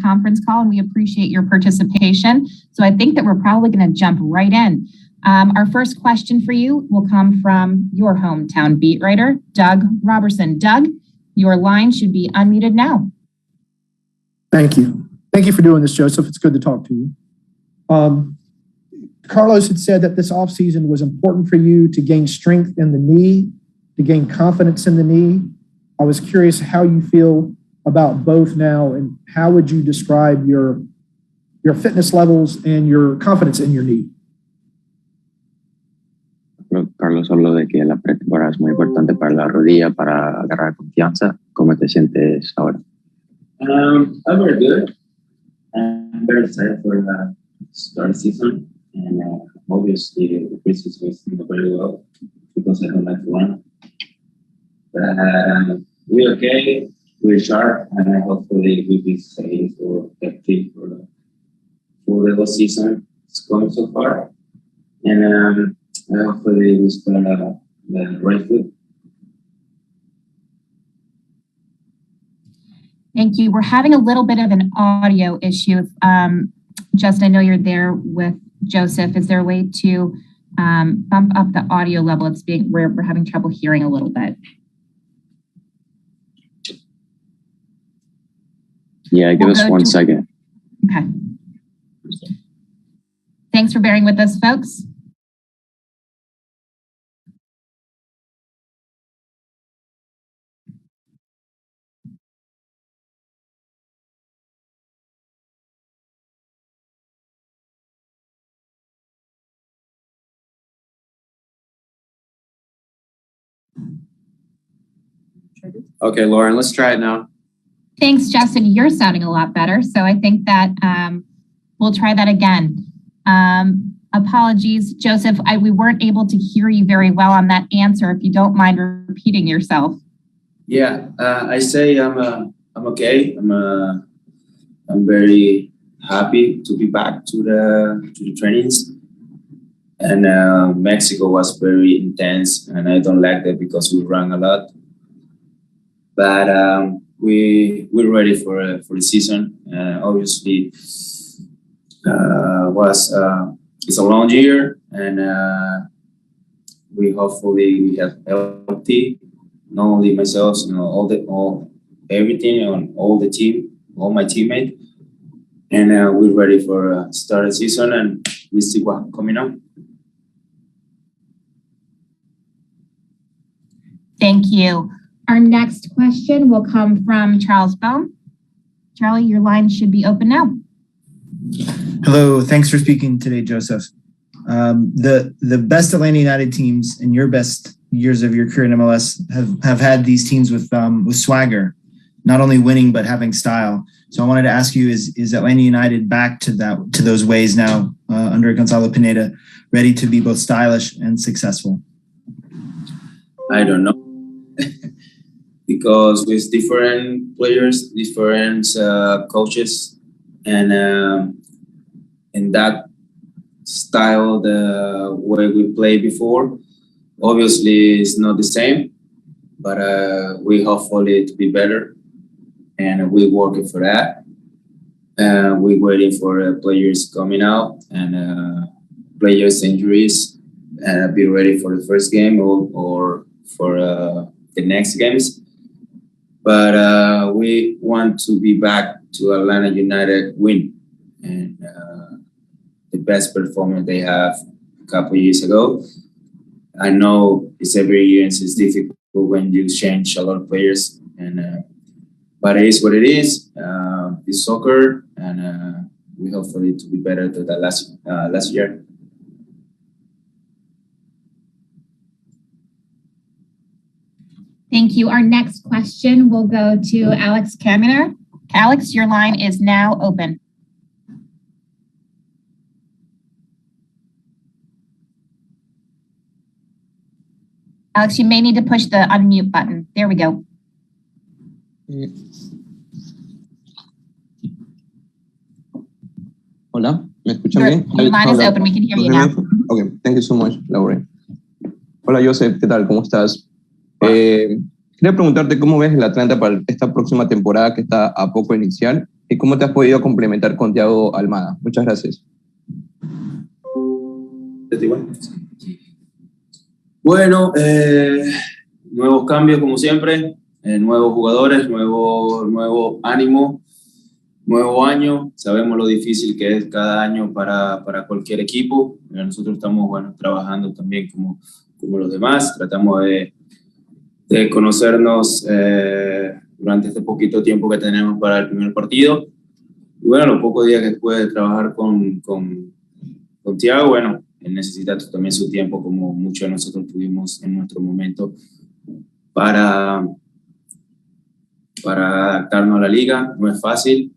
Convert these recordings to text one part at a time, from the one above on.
conference call, and we appreciate your participation. So I think that we're probably going to jump right in. Our first question for you will come from your hometown beat writer, Doug Robertson. Doug, your line should be unmuted now. Thank you. Thank you for doing this, Joseph. It's good to talk to you. Carlos had said that this offseason was important for you to gain strength in the knee, to gain confidence in the knee. I was curious how you feel about both now, and how would you describe your fitness levels and your confidence in your knee? Carlos habló de que la pretemporada es muy importante para la rodilla, para agarrar confianza. ¿Cómo te sientes ahora? I'm very good. I'm very excited for the start season, and obviously the preseason is doing very well because I don't like to run. But we're okay, we're sharp, and hopefully we'll be safe for the trip for the whole season. It's going so far, and hopefully we start the right foot. Thank you. We're having a little bit of an audio issue. Justin, I know you're there with Joseph. Is there a way to bump up the audio level? We're having trouble hearing a little bit. Yeah, give us 1 second. Okay. Thanks for bearing with us, folks. Okay, Lauren, let's try it now. Thanks, Justin. You're sounding a lot better. So I think that we'll try that again. Apologies, Joseph. We weren't able to hear you very well on that answer. If you don't mind repeating yourself. Yeah, I say I'm okay. I'm very happy to be back to the trainings. And Mexico was very intense, and I don't like that because we ran a lot. But we're ready for the season. Obviously, it's a long year, and we have healthy. Not only myself, everything on all the team, all my teammates, and we're ready for start the season, and we see what's coming up. Thank you. Our next question will come from Charles Bohm. Charlie, your line should be open now. Hello, thanks for speaking today, Joseph. The best Atlanta United teams in your best years of your career in MLS have had these teams with swagger, not only winning but having style. So I wanted to ask you: is Atlanta United back to those ways now under Gonzalo Pineda, ready to be both stylish and successful? I don't know. Because with different players, different coaches, and in that style, the way we played before, obviously it's not the same, but we hopefully to be better, and we're working for that. We're waiting for players coming out and players injuries, and be ready for the first game or for the next games. But we want to be back to Atlanta United win, and the best performance they have a couple of years ago. I know it's every year, and it's difficult when you change a lot of players, and but it is what it is. It's soccer, and we hopefully to be better than the last year. Thank you. Our next question will go to Alex Kaminer. Alex, your line is now open. Alex, you may need to push the unmute button. There we go. Hola, ¿me escuchan bien? Your line is open. We can hear you now. Okay, thank you so much, Laura. Hola, Joseph, ¿qué tal? ¿Cómo estás? Quería preguntarte cómo ves el Atlanta para esta próxima temporada que está a poco de iniciar y y cómo te has podido complementar con Thiago Almada. Muchas gracias. Bueno, nuevos cambios como siempre, nuevos jugadores, nuevo ánimo, nuevo año. Sabemos lo difícil que es cada año para cualquier equipo. Nosotros estamos trabajando también como los demás. Tratamos de conocernos durante este poquito tiempo que tenemos para el primer partido. Y bueno, los pocos días que después de trabajar con Thiago, bueno, él necesita también su tiempo, como muchos de nosotros tuvimos en nuestro momento, para adaptarnos a la liga. No es fácil,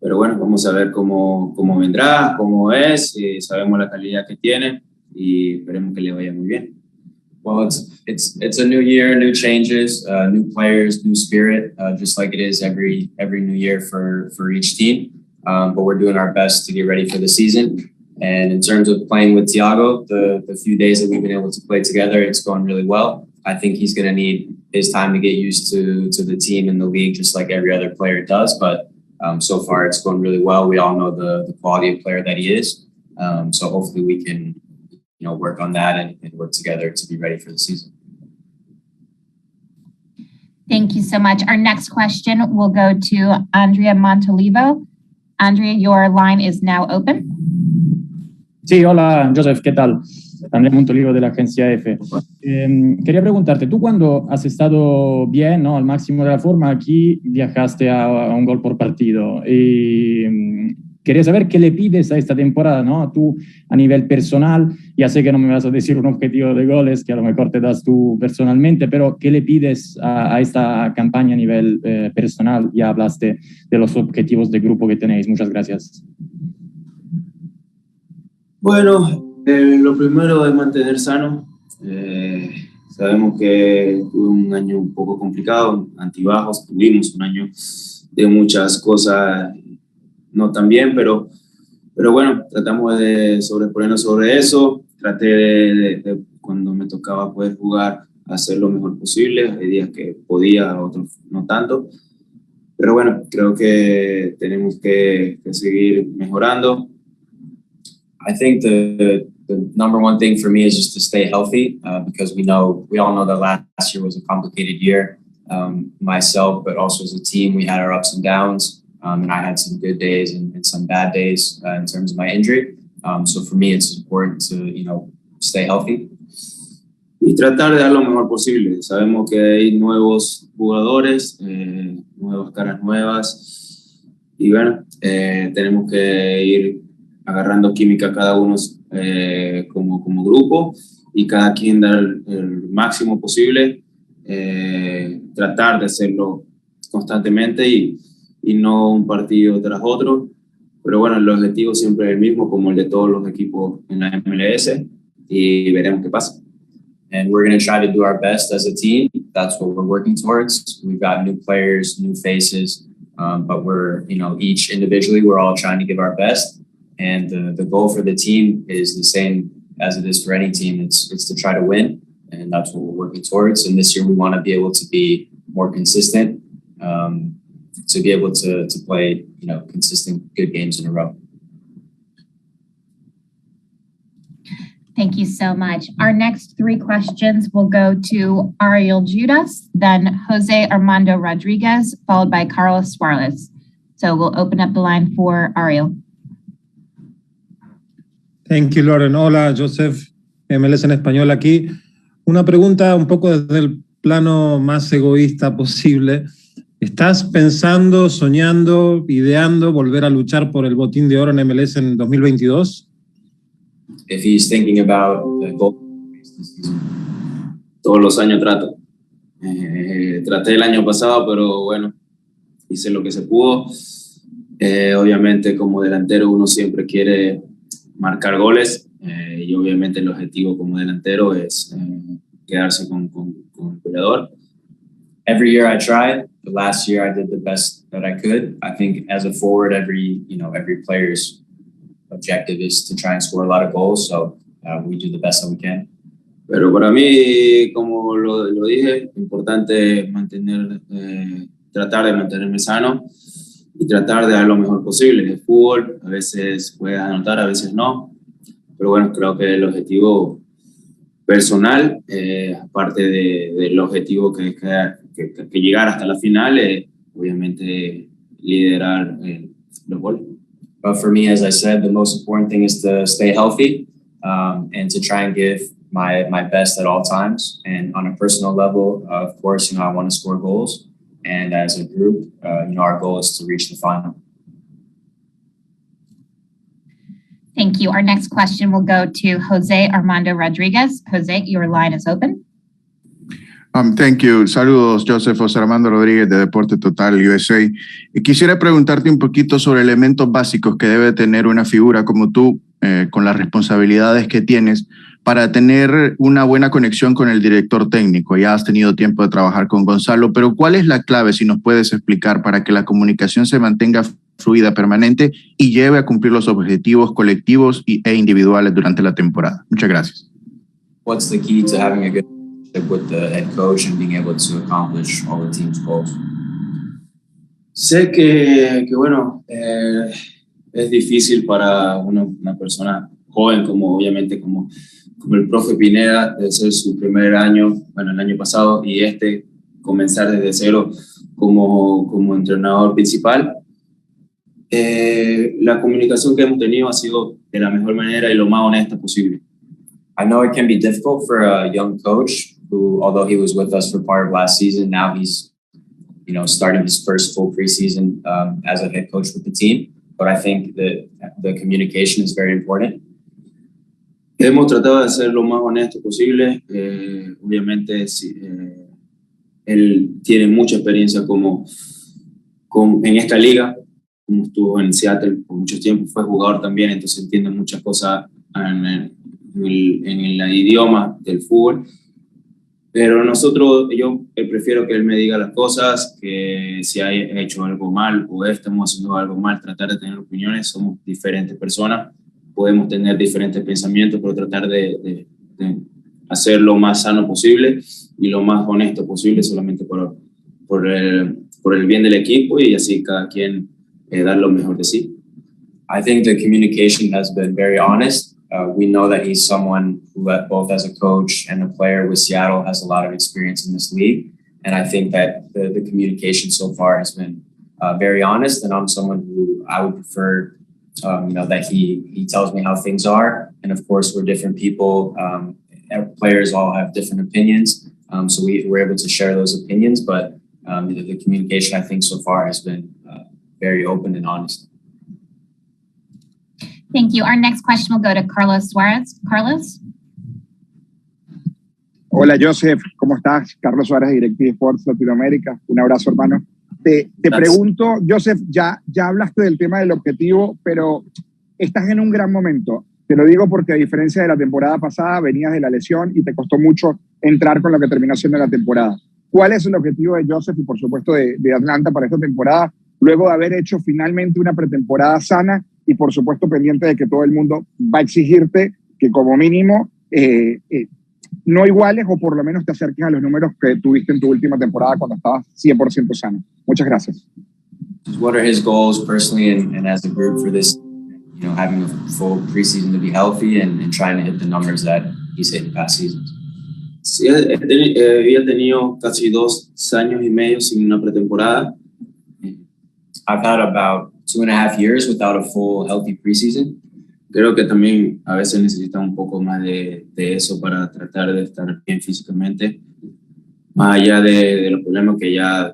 pero bueno, vamos a ver cómo vendrá, cómo es, sabemos la calidad que tiene y esperemos que le vaya muy bien. Well, it's a new year, new changes, new players, new spirit, just like it is every new year for each team. But we're doing our best to get ready for the season. And in terms of playing with Thiago, the few days that we've been able to play together, it's going really well. I think he's going to need his time to get used to the team and the league, just like every other player does. But so far, it's going really well. We all know the quality of player that he is. So hopefully we can, work on that and work together to be ready for the season. Thank you so much. Our next question will go to Andrea Montolivo. Andrea, your line is now open. Sí, hola, Josef, ¿qué tal? Andrea Montolivo de la agencia F. Quería preguntarte, tú cuando has estado bien, ¿no? Al máximo de la forma, aquí viajaste a un gol por partido. Y quería saber qué le pides a esta temporada, ¿no? Tú a nivel personal, ya sé que no me vas a decir un objetivo de goles, que a lo mejor te das tú personalmente, pero ¿qué le pides a esta campaña a nivel personal? Ya hablaste de los objetivos de grupo que tenéis. Muchas gracias. Bueno, lo primero es mantener sano. Sabemos que tuve un año un poco complicado, antibajos, tuvimos un año de muchas cosas no tan bien, pero bueno, tratamos de sobreponernos sobre eso. Traté de cuando me tocaba poder jugar, hacer lo mejor posible. Hay días que podía, otros no tanto. Pero bueno, creo que tenemos que seguir mejorando. I think the number one thing for me is just to stay healthy because we all know that last year was a complicated year. Myself, but also as a team, we had our ups and downs. And I had some good days and some bad days in terms of my injury. So for me, it's important to, stay healthy. Y tratar de dar lo mejor posible. Sabemos que hay nuevos jugadores, nuevas caras nuevas. Y bueno, tenemos que ir agarrando química cada uno como grupo y cada quien dar el máximo posible. Tratar de hacerlo constantemente y no un partido tras otro, pero bueno, el objetivo siempre es el mismo, como el de todos los equipos en la MLS, y veremos qué pasa. And we're going to try to do our best as a team. That's what we're working towards. We've got new players, new faces, but we're, each individually, we're all trying to give our best. And the goal for the team is the same as it is for any team. It's to try to win, and that's what we're working towards. And this year we want to be able to be more consistent, to be able to play, consistent good games in a row. Thank you so much. Our next three questions will go to Ariel Judas, then Jose Armando Rodriguez, followed by Carlos Suarez. So we'll open up the line for Ariel. Thank you, Lauren. Hola, Josef, MLS en español aquí. Una pregunta un poco desde el plano más egoísta posible. ¿Estás pensando, soñando, ideando volver a luchar por el botín de oro en MLS en 2022? If he's thinking about the goal this season. Todos los años trato. Traté el año pasado, pero bueno, hice lo que se pudo. Obviamente como delantero uno siempre quiere marcar goles y obviamente el objetivo como delantero es quedarse con el goleador. Every year I tried. The last year I did the best that I could. I think as a forward, every player's objective is to try and score a lot of goals. So we do the best that we can. Pero para mí, como lo dije, importante mantener, tratar de mantenerme sano. y tratar de dar lo mejor posible. El fútbol, a veces puedes anotar, a veces no, pero bueno, creo que el objetivo personal, aparte del objetivo que llegar hasta la final, obviamente liderar los goles. But for me, as I said, the most important thing is to stay healthy and to try and give my best at all times. And on a personal level, of course, I want to score goals. And as a group, our goal is to reach the final. Thank you. Our next question will go to Jose Armando Rodriguez. Jose, your line is open. Thank you. Saludos, Josef. José Armando Rodríguez de Deporte Total USA. Quisiera preguntarte un poquito sobre elementos básicos que debe tener una figura como tú, con las responsabilidades que tienes, para tener una buena conexión con el director técnico. Ya has tenido tiempo de trabajar con Gonzalo, pero ¿cuál es la clave, si nos puedes explicar, para que la comunicación se mantenga fluida, permanente y lleve a cumplir los objetivos colectivos e individuales durante la temporada? Muchas gracias. What's the key to having a good with the head coach and being able to accomplish all the team's goals? Sé que bueno, es difícil para una persona joven, obviamente como el profe Pineda, de ser su primer año, bueno, el año pasado, y comenzar desde cero como entrenador principal. La comunicación que hemos tenido ha sido de la mejor manera y lo más honesta posible. I know it can be difficult for a young coach who, although he was with us for part of last season, now he's, starting his first full preseason as a head coach with the team. But I think that the communication is very important. Hemos tratado de ser lo más honesto posible. Obviamente, él tiene mucha experiencia en esta liga, como estuvo en Seattle por mucho tiempo, fue jugador también, entonces entiende muchas cosas en el idioma del fútbol. Pero yo prefiero que él me diga las cosas, que si ha hecho algo mal o estamos haciendo algo mal, tratar de tener opiniones. Somos diferentes personas, podemos tener diferentes pensamientos, pero tratar de hacer lo más sano posible y lo más honesto posible, solamente por el bien del equipo, y así cada quien dar lo mejor de sí. I think the communication has been very honest. We know that he's someone who, both as a coach and a player with Seattle, has a lot of experience in this league. And I think that the communication so far has been very honest. And I'm someone who I would prefer, that he tells me how things are. And of course, we're different people. Players all have different opinions. So we're able to share those opinions. But the communication, I think, so far has been very open and honest. Thank you. Our next question will go to Carlos Suarez. Carlos? Hola, Josef. ¿Cómo estás? Carlos Suárez, Directive Sports Latinoamérica. Un abrazo, hermano. Te pregunto, Josef, ya hablaste del tema del objetivo, pero estás en un gran momento. Te lo digo porque, a diferencia de la temporada pasada, venías de la lesión y te costó mucho entrar con lo que terminó siendo la temporada. ¿Cuál es el objetivo de Josef y, por supuesto, de Atlanta para esta temporada, luego de haber hecho finalmente una pretemporada sana y, por supuesto, pendiente de que todo el mundo va a exigirte que, como mínimo, no iguales o por lo menos te acerques a los números que tuviste en tu última temporada cuando estabas 100% sano? Muchas gracias. What are his goals personally and as a group for this, having a full preseason to be healthy and trying to hit the numbers that he's hit in past seasons? Sí, había tenido casi 2 años y medio sin una pretemporada. I've had about 2.5 years without a full healthy preseason. Creo que también a veces necesita un poco más de eso para tratar de estar bien físicamente, más allá de los problemas que ya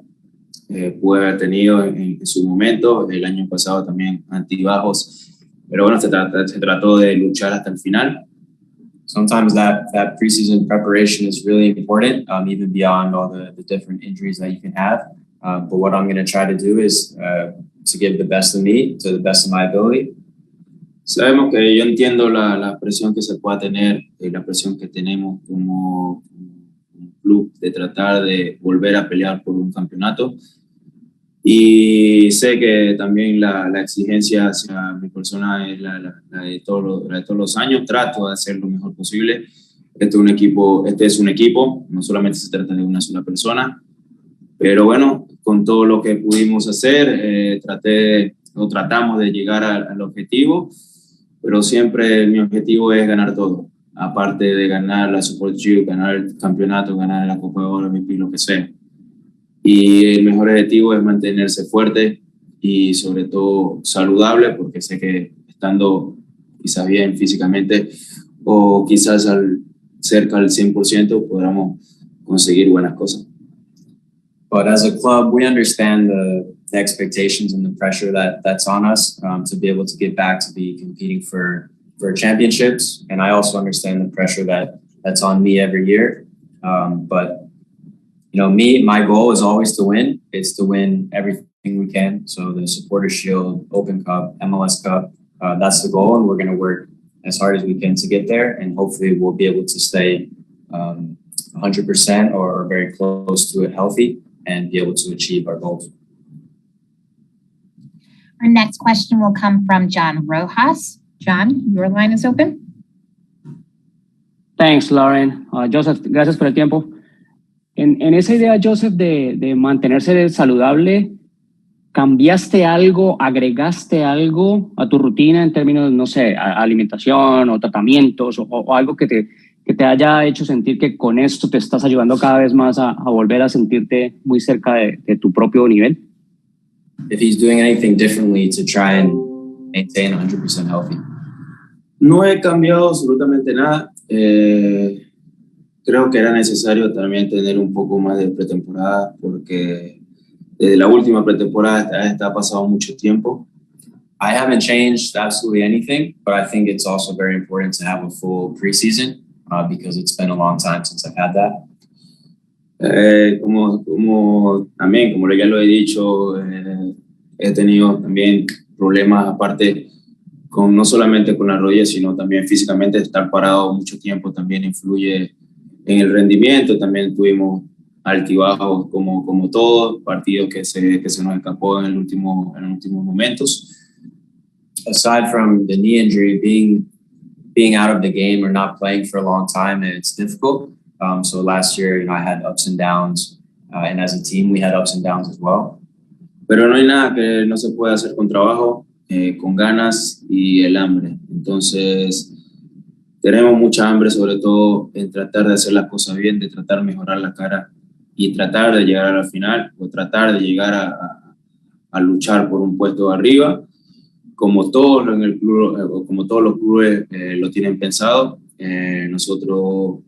puede haber tenido en su momento. El año pasado también altibajos, pero bueno, se trató de luchar hasta el final. Sometimes that preseason preparation is really important, even beyond all the different injuries that you can have. But what I'm going to try to do is to give the best of me, to the best of my ability. Sabemos que yo entiendo la presión que se pueda tener, la presión que tenemos como club de tratar de volver a pelear por un campeonato. Y sé que también la exigencia hacia mi persona es la de todos los años. Trato de hacer lo mejor posible. Este es un equipo, no solamente se trata de una sola persona. Pero bueno, con todo lo que pudimos hacer, tratamos de llegar al objetivo, pero siempre mi objetivo es ganar todo, aparte de ganar la Super Shield, ganar el campeonato, ganar la Copa de Oro, MVP, lo que sea. Y el mejor objetivo es mantenerse fuerte y sobre todo saludable, porque sé que estando quizás bien físicamente o quizás cerca al 100% podamos conseguir buenas cosas. But as a club, we understand the expectations and the pressure that's on us to be able to get back to be competing for championships. And I also understand the pressure that's on me every year. But you know, my goal is always to win. It's to win everything we can. So the Supporters Shield, Open Cup, MLS Cup, that's the goal. And we're going to work as hard as we can to get there. And hopefully we'll be able to stay 100% or very close to it healthy and be able to achieve our goals. Our next question will come from John Rojas. John, your line is open. Thanks, Lauren. Joseph, gracias por el tiempo. En esa idea, Joseph, de mantenerse saludable, ¿cambiaste algo, agregaste algo a tu rutina en términos, no sé, alimentación o tratamientos o algo que te haya hecho sentir que con esto te estás ayudando cada vez más a volver a sentirte muy cerca de tu propio nivel? If he's doing anything differently to try and maintain 100% healthy. No he cambiado absolutamente nada. Creo que era necesario también tener un poco más de pretemporada porque desde la última pretemporada ha pasado mucho tiempo. I haven't changed absolutely anything, but I think it's also very important to have a full preseason because it's been a long time since I've had that. Como ya lo he dicho, he tenido también problemas aparte no solamente con la rodilla, sino también físicamente. Estar parado mucho tiempo también influye en el rendimiento. También tuvimos altibajos como todos, partidos que se nos escapó en los últimos momentos. Aside from the knee injury, being out of the game or not playing for a long time, it's difficult. So last year, I had ups and downs, and as a team, we had ups and downs as well. Pero no hay nada que no se pueda hacer con trabajo, con ganas y el hambre. Entonces, tenemos mucha hambre, sobre todo en tratar de hacer las cosas bien, de tratar de mejorar la cara y tratar de llegar a la final o tratar de llegar a luchar por un puesto de arriba, como todos en el club, como todos los clubes lo tienen pensado. Nosotros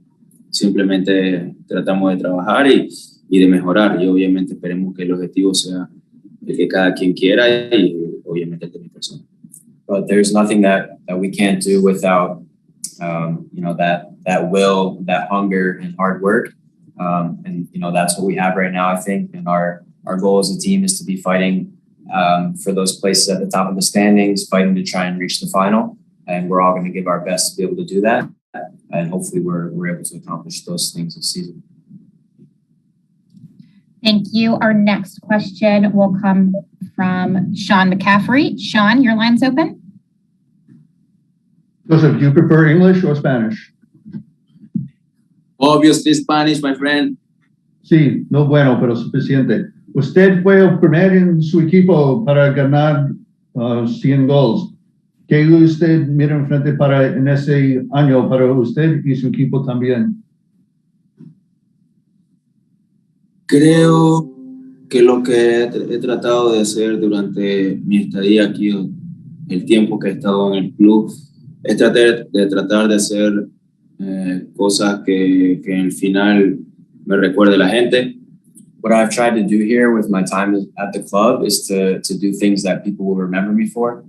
simplemente tratamos de trabajar y de mejorar, y obviamente esperemos que el objetivo sea el que cada quien quiera y obviamente el de mi persona. But there's nothing that we can't do without that will, that hunger and hard work, and that's what we have right now, I think. And our goal as a team is to be fighting for those places at the top of the standings, fighting to try and reach the final, and we're all going to give our best to be able to do that. And hopefully we're able to accomplish those things this season. Thank you. Our next question will come from Sean McCaffrey. Sean, your line's open. Joseph, do you prefer English or Spanish? Obviously Spanish, my friend. Sí, no bueno, pero suficiente. Usted fue el primero en su equipo para ganar 100 goles. ¿Qué usted mira enfrente en ese año para usted y su equipo también? Creo que lo que he tratado de hacer durante mi estadía aquí, el tiempo que he estado en el club, es tratar de hacer cosas que en el final me recuerde la gente. What I've tried to do here with my time at the club is to do things that people will remember me for.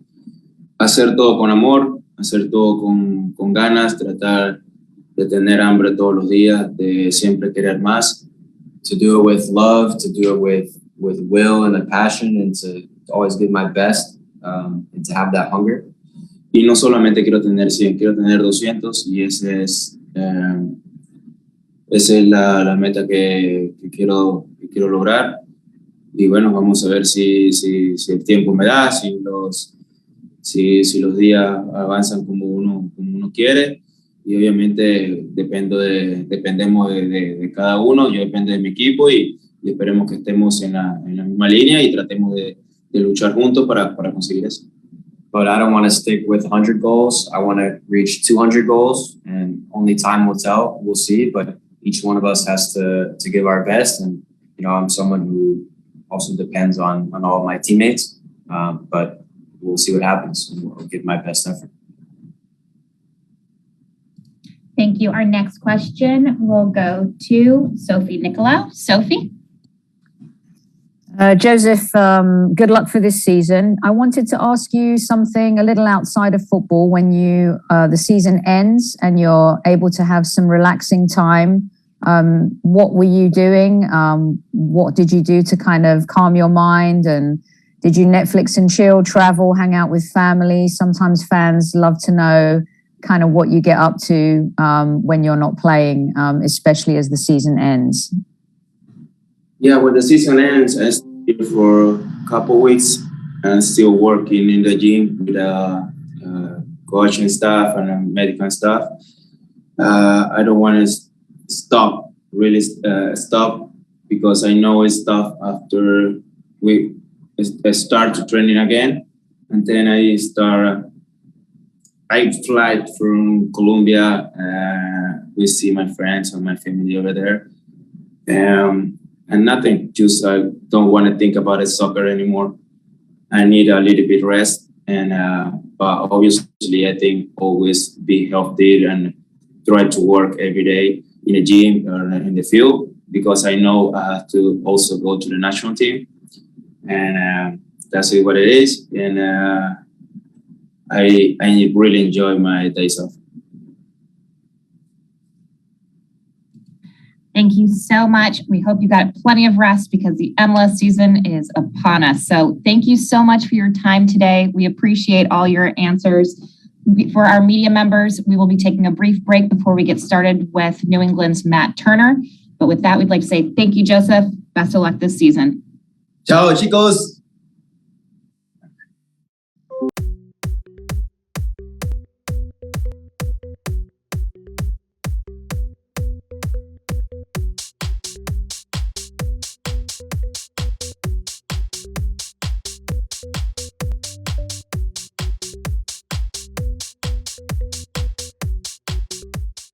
Hacer todo con amor, hacer todo con ganas, tratar de tener hambre todos los días, de siempre querer más. To do it with love, to do it with will and a passion, and to always give my best, and to have that hunger. Y no solamente quiero tener 100, quiero tener 200, y esa es la meta que quiero lograr. Y bueno, vamos a ver si el tiempo me da, si los días avanzan como uno quiere. Y obviamente dependemos de cada uno. Yo dependo de mi equipo y y esperemos que estemos en la misma línea y tratemos de luchar juntos para conseguir eso. But I don't want to stick with 100 goals. I want to reach 200 goals, and only time will tell. We'll see, but each one of us has to give our best. And, you know, I'm someone who also depends on all of my teammates, but we'll see what happens, and I'll give my best effort. Thank you. Our next question will go to Sophie Nicolau. Sophie? Joseph, good luck for this season. I wanted to ask you something a little outside of football. When the season ends and you're able to have some relaxing time, what were you doing? What did you do to kind of calm your mind? And did you Netflix and chill, travel, hang out with family? Sometimes fans love to know kind of what you get up to when you're not playing, especially as the season ends. Yeah, when the season ends, I stay for a couple weeks and still working in the gym with coaching staff and medical staff. I don't want to stop because I know it's tough after we start to training again. And then I fly from Colombia. We see my friends and my family over there. And nothing, just I don't want to think about soccer anymore. I need a little bit rest, and but obviously I think always be healthy and try to work every day in the gym or in the field, because I know I have to also go to the national team, and that's what it is. And I really enjoy my days off. Thank you so much. We hope you got plenty of rest because the MLS season is upon us. So thank you so much for your time today. We appreciate all your answers. For our media members, we will be taking a brief break before we get started with New England's Matt Turner. But with that, we'd like to say thank you, Joseph. Best of luck this season. Ciao, chicos.